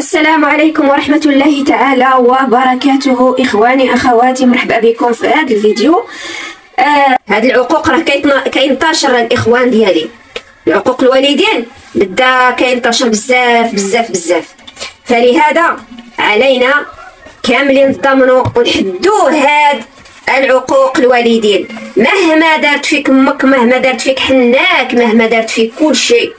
السلام عليكم ورحمة الله تعالى وبركاته. إخواني أخواتي، مرحبا بكم في هذا الفيديو. هذه العقوق راه كينتشر الإخوان ديالي، العقوق الوالدين بدا كينتشر بزاف بزاف بزاف، فلهذا علينا كاملين نضمنوا ونحدوا هاد العقوق الوالدين. مهما دارت فيك امك، مهما دارت فيك حناك، مهما دارت فيك كل شيء،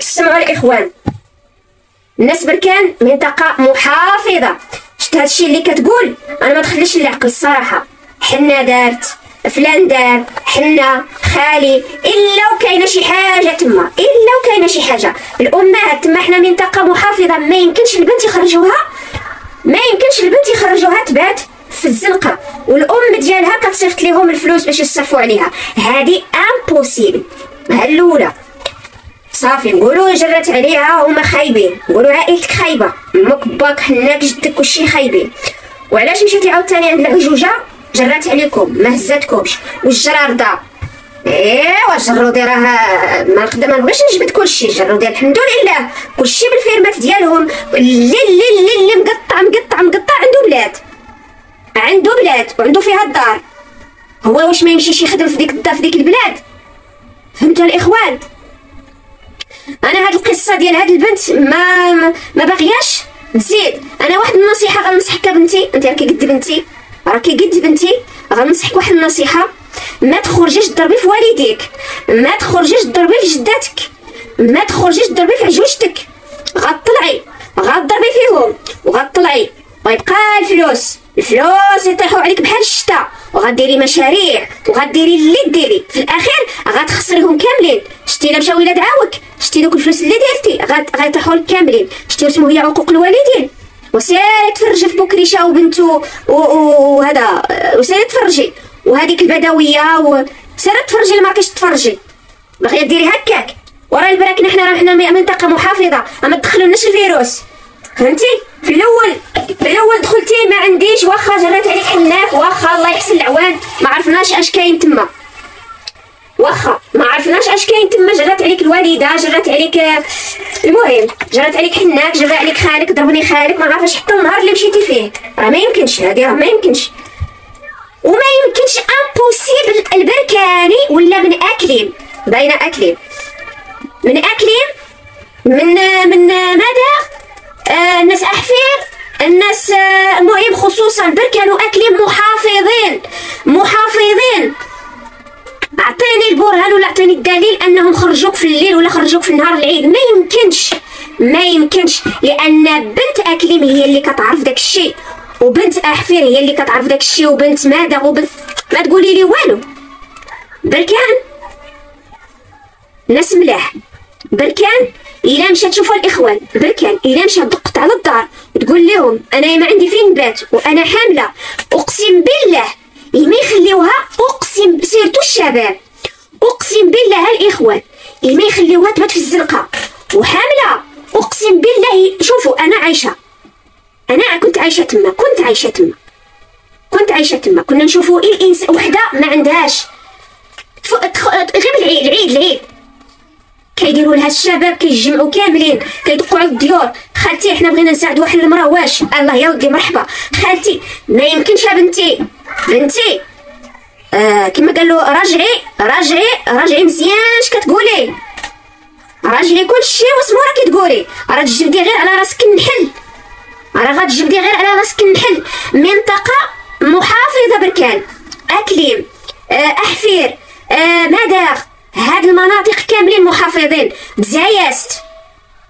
استمعوا الاخوان. الناس بركان منطقه محافظه، شفت هادشي اللي كتقول انا ما دخلش العقل الصراحه. حنا دارت، فلان دار، حنا، خالي، الا وكاينه شي حاجه تما، الا وكاينه شي حاجه. الامهات تما حنا منطقه محافظه، ما يمكنش البنت يخرجوها، ما يمكنش البنت يخرجوها تبات في الزنقه، والام ديالها كتصيفط ليهم الفلوس باش يصرفوا عليها. هذه امبوسيبل. ها الاولى صافي نقولوا جرات عليها، هما خايبين، نقولوا عائلتك خايبه، امك باك حناك جدك كلشي خايبين. وعلاش مشيتي عاوتاني عند العجوجه؟ جرات عليكم، ما هزاتكمش. والجرارده ايوا الجرودي راه ما نبغيش نجبد كلشي، الجرودي الحمد لله كلشي بالفيرمات ديالهم. اللي مقطع عنده بلاد وعنده فيها الدار، هو واش ما يمشيش يخدم في ديك البلاد؟ فهمتوا الاخوان؟ انا هاد القصه ديال هاد البنت ما باغياش نزيد. انا واحد النصيحه غنصحك بنتي، انت راكي قد بنتي، غنصحك واحد النصيحه: ما تخرجيش تضربي في والديك، ما تخرجيش تضربي في جداتك، ما تخرجيش تضربي في عجوجتك. غتطلعي غتضربي فيهم وغتطلعي، ويبقى الفلوس يطيحوا عليك بحال الشتا، وغديري مشاريع وغديري اللي ديري، في الاخير غتخسريهم كاملين. شتي الا مشاو ولاد عاوك، شتي دوك الفلوس اللي ديرتي غيطيحوا لك كاملين. شتي اسمو هي عقوق الوالدين. وسيري تفرجي في بوكريشه وبنتو وهذا، وسيري تفرجي، وهذيك البدويه سيري تفرجي. ما كاينش تفرجي، باغيه ديري هكاك. ورا البراكن حنا منطقه محافظه، ما تدخلوناش الفيروس، فهمتي؟ في الاول دخلتي ما عنديش، واخا جرات عليك حناك، واخا الله يحسن العوان ما عرفناش اش كاين تما، واخا ما عرفناش اش كاين تما، جرات عليك الوالده، جرات عليك، المهم جرات عليك حناك، جرى عليك خالك، ضربني خالك، ما عرفاش حتى النهار اللي مشيتي فيه. راه ما يمكنش، هذه راه ما يمكنش، وما يمكنش امبوسيبل. البركاني ولا من اكليم، باينه اكليم، من ماذا؟ الناس احفير، الناس المهم خصوصا بركان واكليم محافظين. اعطيني البرهان ولا اعطيني الدليل انهم خرجوك في الليل ولا خرجوك في نهار العيد. ما يمكنش، لان بنت اكليم هي اللي كتعرف داك الشيء، وبنت احفير هي اللي كتعرف داك الشيء، وبنت ماذا، وبنت ما تقولي لي والو. بركان ناس ملاح. بركان الا مشات، شوفوا الاخوان، بركان الا مشات دقت على الدار وتقول لهم انا ما عندي فين نبات وانا حامله، اقسم بالله ما يخليوها، اقسم سيرتو الشباب، اقسم بالله الإخوان ما يخليوها تبات في الزنقه وحامله. اقسم بالله شوفوا، انا كنت عايشه تما، كنا نشوفوا الانسان وحده ما عندهاش غير العيد كيديروا لها الشباب، كيجمعوا كاملين، كيدقوا على الديور. خالتي حنا بغينا نساعد واحد المراه، واش؟ الله يا ودي مرحبا خالتي. ما يمكنش يا بنتي كما قالوا راجعي مزيان. اش كتقولي؟ راجعي كلشي واسمو راكي تقولي، راه تجبدي غير على راسك النحل. منطقه محافظه بركان، اكليم، احفير، مداغ، هاد المناطق كاملين محافظين.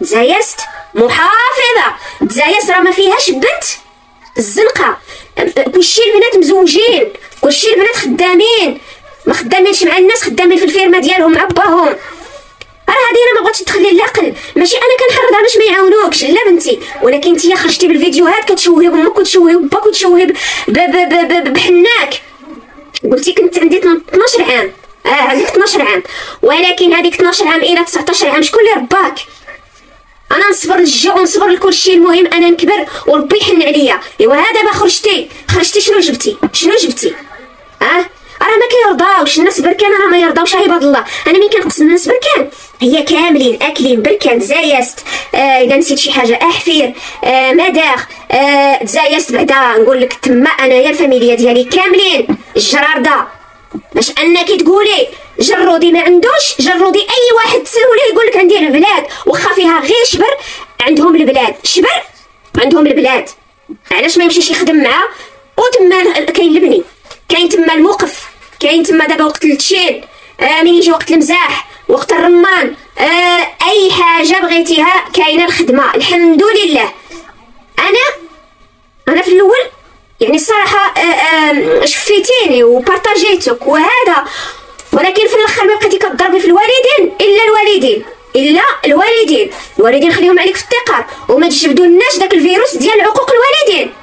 تزايست محافظه، تزايست راه ما فيهاش بنت. الزنقه كلشي البنات مزوجين، كلشي البنات خدامين، ما خدامينش مع الناس، خدامين في الفيرما ديالهم مع باهم. راه هادي انا ما بغاتش تدخلي العقل، ماشي انا كنحرضها باش ما يعاونوكش، لا بنتي، ولكن انتيا خرجتي بالفيديوهات كتشوهي بامك وتشوهي بباك وتشوهي بحناك. قلتي كنت عندي 12 عام، عندك 12 عام، ولكن هذيك 12 عام الى 19 عام شكون اللي رباك؟ انا نصبر للجوع ونصبر لكل شيء، المهم انا نكبر وربي يحن عليا. ايوا ها دابا خرجتي شنو جبتي؟ راه ما كيرضاوش الناس بركان، راه ما يرضاوش عباد الله. انا ملي كنقصد الناس بركان هي كاملين اكلين بركان، زايست الا نسيت شي حاجه احفير مداغ تزايست بعدا نقول لك تما انايا الفاميليا ديالي كاملين الجرارده. باش انك تقولي جرودي ما عندوش، جرودي اي واحد تسوليه يقول لك عندي البلاد واخا فيها غير شبر عندهم البلاد، شبر عندهم البلاد. علاش ما يمشيش يخدم معاه؟ وتما كاين البني، كاين تما الموقف، كاين تما دابا وقت التشين، من يجي وقت المزاح، وقت الرمان، اي حاجه بغيتيها كاينه الخدمه الحمد لله. انا في الاول يعني الصراحه شفيتيني وبارطاجيتك وهذا، ولكن في الاخر ما بقيتي كتضربي في الوالدين الا الوالدين خليهم عليك في الثقه، وما تجبدولناش داك الفيروس ديال عقوق الوالدين.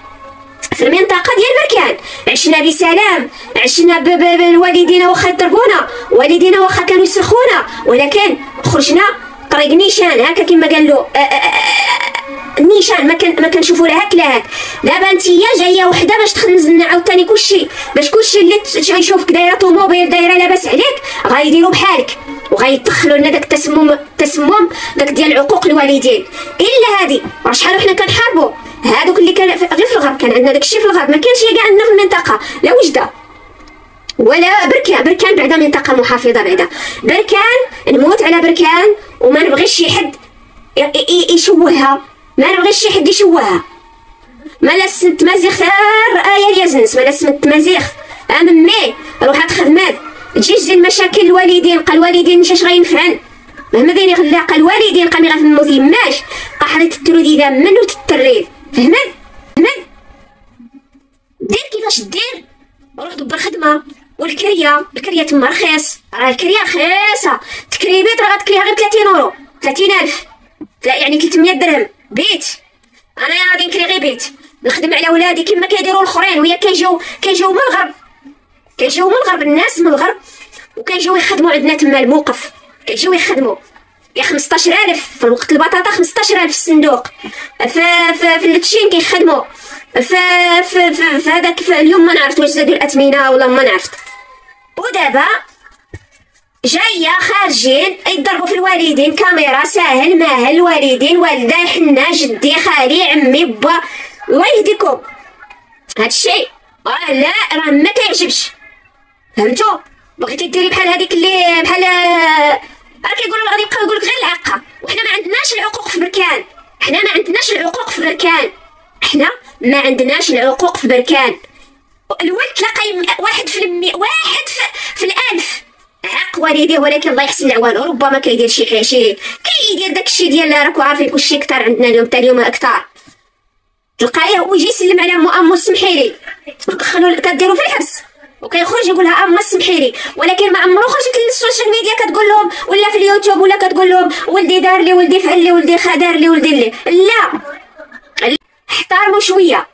في المنطقه ديال بركان عشنا بسلام، عشنا بالوالدين واخا ضربونا، والدينا واخا كانوا يسخونا، ولكن خرجنا طريق نيشان هكا كما قال له نيشان ما كنشوفوا لا هاك لا هاك. دابا انتيا جايه وحده باش تخنزلنا عاوتاني كلشي، باش كلشي اللي تشوفك دايره طوموبيل دايره لاباس عليك غايديروا بحالك وغيدخلوا لنا داك التسمم داك ديال عقوق الوالدين. الا هادي راه شحال وحنا كنحاربوا هادوك اللي كان غير في الغرب، كان عندنا داكشي في الغرب ما كانش كاع عندنا في المنطقه لا وجده ولا بركان بعدا منطقه محافظه بعدا. بركان نموت على بركان وما نبغيش شي حد يشوهها، ما نبغيش شي حد يشوهها. مالا سنت مزيخ يا يزنس، مالا سنت مزيخ امي روحات خدمات تجي تجي المشاكل الوالدين، قال الوالدين مشاش غينفعن مهما داير غلا، قال الوالدين قال مي غنموت يماش قحريت الترودي ذا من وتتريد. فهمت دير كيفاش دير، روح دبر خدمه. والكريه تما رخيص، راه الكريه رخيصه، تكريبيت راه غتكريها غير 30 اورو 30,000 يعني 300 درهم بيت. انا غادي نكري غير بيت نخدم على ولادي كما كيديروا الاخرين، وهي كيجيو من الغرب، الناس من الغرب وكيجيو يخدموا عندنا تما الموقف، كيجيو يخدموا يا 15,000 في الوقت البطاطا، 15,000 في الصندوق، في التشين كيخدموا في هذاك اليوم ما نعرفت واش زادوا الاثمنه ولا ما عرفت. ودابا جايه خارجين يضربوا في الوالدين، كاميرا ساهل ماهل، الوالدين والداي حنا جدي خالي عمي با، الله يهديكم. هادشي راه ما كيعجبش، فهمتوا؟ بغيتي ديري بحال هذيك اللي بحال راه كيقولوا غادي يبقاو يقولك غير العقه، وحنا ما عندناش العقوق في بركان، حنا ما عندناش العقوق في بركان. الولد تلاقى واحد في الألف عق والديه، ولكن الله يحسن العوان ربما كيدير شي كيدير داكشي ديال راكو عارفين كلشي كثر عندنا اليوم تا اليوم اكثر. تلقايه ويجي يسلم على امو سمحيلي، كديروا في الحبس وكيخرج يقول لها اما سمحيلي، ولكن ما عمرو خرجت للسوشيال ميديا كتقول لهم ولا في اليوتيوب ولا كتقول لهم ولدي دار لي، ولدي فعل لي، ولدي دار لي، ولدي لي. لا احترموا شويه،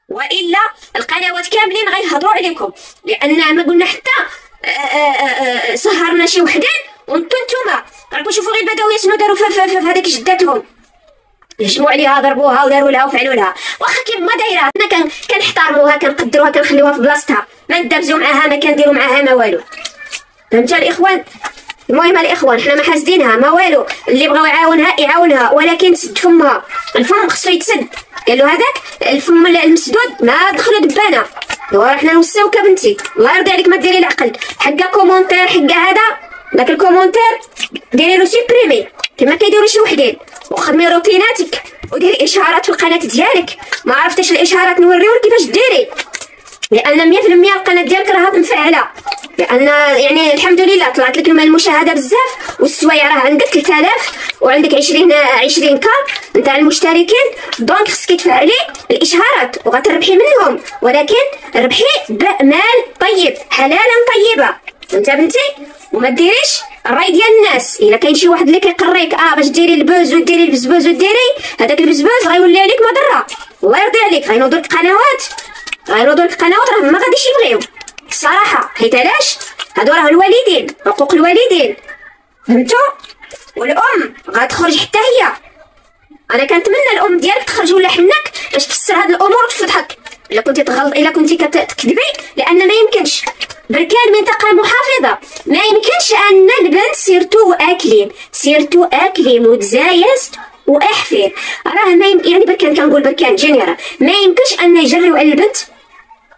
والا القنوات كاملين غيهضروا عليكم، لان ما قلنا حتى سهرنا شي وحدين وانتم نتوما راكم شوفوا غير البدويه شنو داروا في هذيك جداتهم، هجموا عليها ضربوها وداروا لها وفعلوا لها. واخا كيما دايره حنا كنحترموها كنقدروها كنخليوها في بلاصتها، ما ندابزو معاها ما كنديروا معاها ما والو. فهمتوا الاخوان؟ المهم الاخوان حنا ما حاسدينها ما والو، اللي بغاو يعاونها ولكن تسد فمها، الفم خصو يتسد. قالوا هذاك الفم المسدود ما دخلوا دبانه، ايوا حنا نوساوك بنتي الله يرضي عليك ما ديري العقل. حقا كومونتير حقا هذا داك الكومونتير ديري له سيبريمي كما كيديروا شي وحدين، وخدمي روتيناتك وديري اشعارات في القناه ديالك. ما عرفتش الاشعارات نوريوك كيفاش ديري، لان 100% القناه ديالك راها مفعله، لان يعني الحمد لله طلعت لك المشاهده بزاف، والسوايع راه عندك 3000 وعندك 20 كا نتاع المشتركين، دونك خصك تفعلي الاشعارات وغتربحي منهم، ولكن ربحي بمال طيب حلالا طيبه. انت بنتي وما ديريش الراي ديال الناس. الا كاين شي واحد اللي كيقريك باش ديري البوز وديري البزبوز وديري هذاك البزبوز غيولي عليك مضره، الله يرضي عليك غينوضوا لك قنوات راه ما غاديش يبغيو الصراحه، حيت علاش هادو راه الوالدين، حقوق الوالدين، فهمتوا؟ والام غتخرج حتى هي. انا كنتمنى الام ديالك تخرج ولا حناك باش تفسر هاد الامور وتفضحك، الا كنتي كتكذبي، لان ما يمكنش بركان منطقه محافظه، ما يمكنش ان البنت سيرتو اكليم وتزايست واحفر، راه ما يمكن. يعني بركان كنقول بركان جينيرال، ما يمكنش ان يجريو على البنت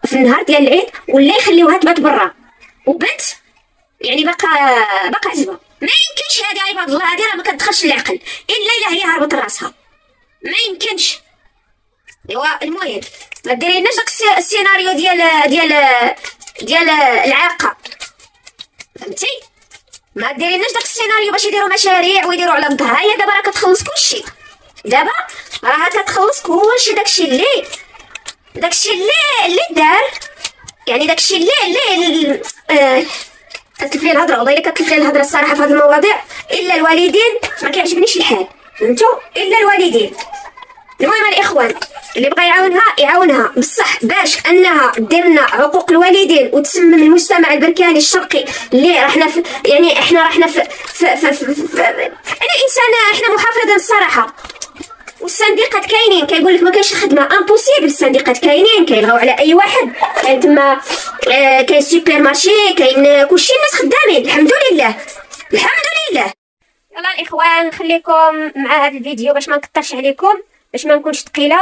في النهار ديال العيد ولا يخليوها تبات برا وبنت يعني باقا عزبه. ما يمكنش هذه عباد الله، هذه راه ما كتدخلش العقل الا هي هربت راسها، ما يمكنش. ايوا المهم ما ديريناش داك السيناريو ديال العاقه، فهمتي؟ ما ديريناش داك السيناريو باش يديروا مشاريع ويديروا على الظهر. هي دابا راه كتخلص كلشي، دابا راه كتخلص كلشي. داكشي اللي دار، يعني داكشي اللي كتلف لي الهضره، والله الا كتلف لي الهضره الصراحه في هذه المواضيع. الا الوالدين ما كيعجبنيش الحال، فهمتوا؟ الا الوالدين. المهم الاخوان اللي بغى يعاونها بصح باش انها دير لنا عقوق الوالدين وتسمم المجتمع البركاني الشرقي اللي رحنا يعني احنا رحنا في انا انسان، احنا محافظين الصراحه. والصنديقات كاينين، كيقول لك ما كاينش الخدمه، امبوسيبل. الصنديقات كاينين، كيلغاو على اي واحد، كاين تما كاين سوبر مارشي، كاين كلشي، الناس خدامين الحمد لله. يلا الاخوان نخليكم مع هذا الفيديو باش ما نكثرش عليكم، باش ما نكونش ثقيله.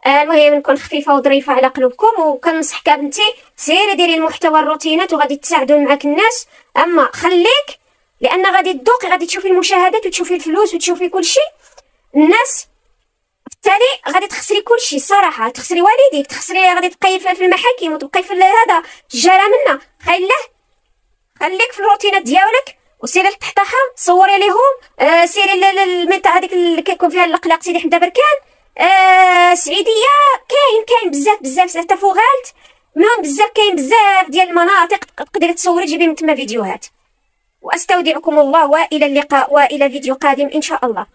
المهم نكون خفيفه وظريفه على قلوبكم. وكنصحك بنتي سيري ديري المحتوى الروتينات وغادي تساعدوا معاك الناس. اما خليك، لان غادي تذوقي، غادي تشوفي المشاهدات وتشوفي الفلوس وتشوفي كلشي. الناس بالتالي غادي تخسري كلشي الصراحه، تخسري والديك، غادي تبقاي في المحاكم وتبقاي في هذا الجاله منا. خليك في الروتينات ديالك وسيري لتحتها، صوري ليهم، سيري المنطقه هذيك اللي كيكون فيها الاقلاق سيدي حمد بركان، سعيديه، كاين بزاف حتى فوغالت. المهم كاين بزاف ديال المناطق تقدري تصوري تجيبي من تما فيديوهات. واستودعكم الله والى اللقاء والى فيديو قادم ان شاء الله.